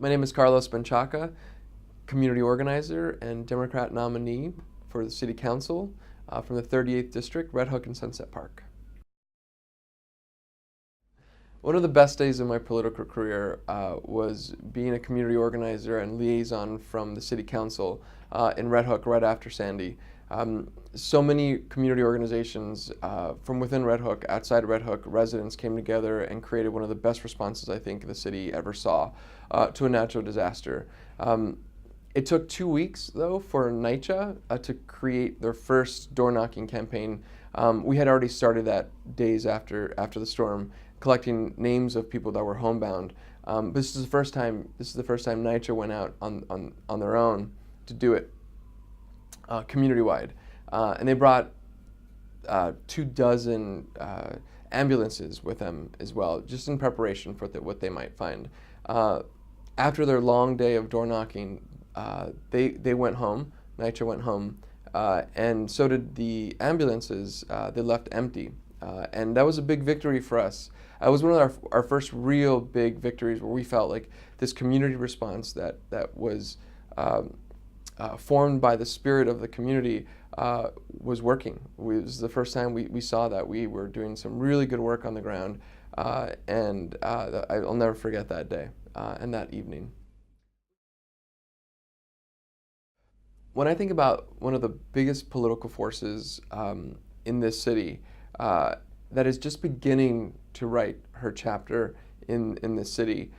My name is Carlos Menchaca, community organizer and Democrat nominee for the City Council from the 38th District, Red Hook and Sunset Park. One of the best days of my political career was being a community organizer and liaison from the City Council in Red Hook right after Sandy. So many community organizations from within Red Hook, outside Red Hook, residents came together and created one of the best responses I think the city ever saw to a natural disaster. It took 2 weeks, though, for NYCHA to create their first door-knocking campaign. We had already started that days after the storm, collecting names of people that were homebound. But this is the first time NYCHA went out on their own to do it community-wide, and they brought 24 ambulances with them as well, just in preparation for what they might find. After their long day of door knocking, they went home. NYCHA went home, and so did the ambulances. They left empty, and that was a big victory for us. It was one of our first real big victories where we felt like this community response that was formed by the spirit of the community was working. It was the first time we saw that we were doing some really good work on the ground, and I'll never forget that day and that evening. When I think about one of the biggest political forces in this city that is just beginning to write her chapter in this city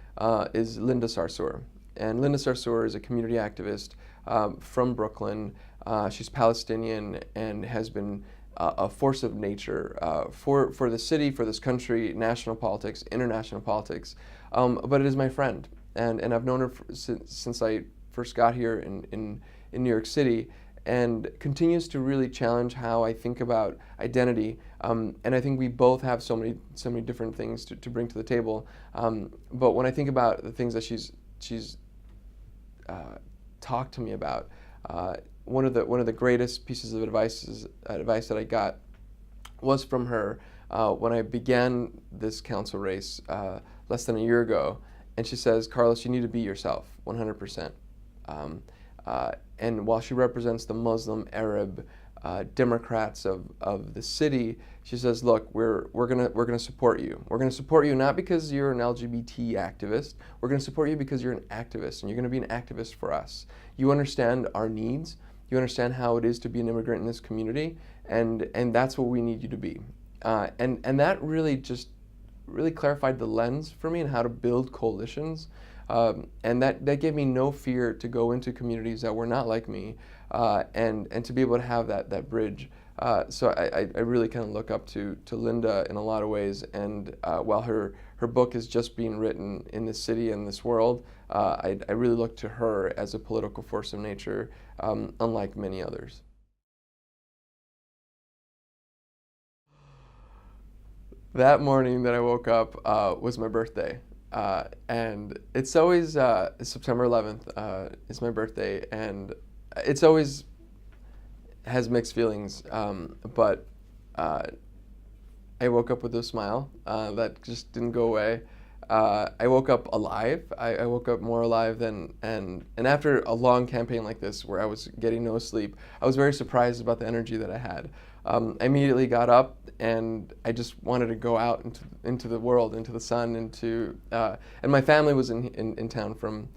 is Linda Sarsour. And Linda Sarsour is a community activist from Brooklyn. She's Palestinian and has been a force of nature for the city, for this country, national politics, international politics. But it is my friend, and I've known her since I first got here in New York City, and continues to really challenge how I think about identity. And I think we both have so many different things to bring to the table. But when I think about the things that she's talked to me about, one of the greatest pieces of advice that I got was from her when I began this council race less than a year ago. And she says, "Carlos, you need to be yourself, 100%." And while she represents the Muslim, Arab, Democrats of the city, she says, "Look, we're gonna support you. We're gonna support you not because you're an LGBT activist. We're gonna support you because you're an activist, and you're gonna be an activist for us. You understand our needs. You understand how it is to be an immigrant in this community, and that's what we need you to be." And that really clarified the lens for me and how to build coalitions. And that gave me no fear to go into communities that were not like me, and to be able to have that bridge. So I really kind of look up to Linda in a lot of ways, and while her book is just being written in this city and this world, I really look to her as a political force of nature, unlike many others. That morning that I woke up was my birthday. And it's always September 11th is my birthday, and it's always has mixed feelings, but I woke up with a smile that just didn't go away. I woke up alive. I woke up more alive and after a long campaign like this where I was getting no sleep, I was very surprised about the energy that I had. I immediately got up and I just wanted to go out into the world, into the sun, and my family was in town from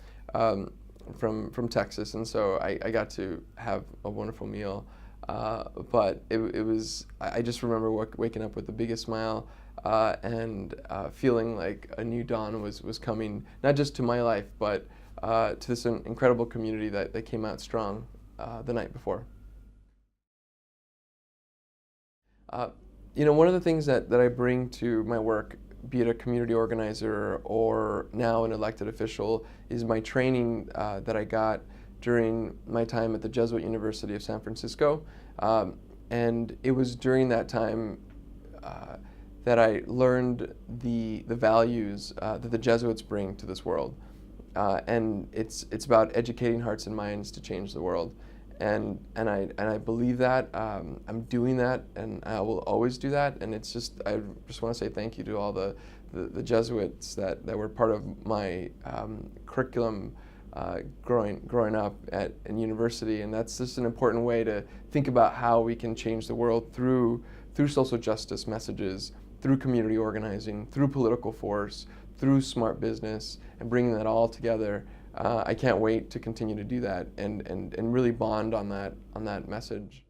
Texas, and so I got to have a wonderful meal. But I just remember waking up with the biggest smile and feeling like a new dawn was coming, not just to my life, but to this incredible community that came out strong the night before. One of the things that I bring to my work, be it a community organizer or now an elected official, is my training that I got during my time at the Jesuit University of San Francisco. And it was during that time that I learned the values that the Jesuits bring to this world. And it's about educating hearts and minds to change the world. I believe that. I'm doing that, and I will always do that. And it's just, I just want to say thank you to all the Jesuits that were part of my curriculum growing up in university. And that's just an important way to think about how we can change the world through social justice messages, through community organizing, through political force, through smart business, and bringing that all together. I can't wait to continue to do that and really bond on that message.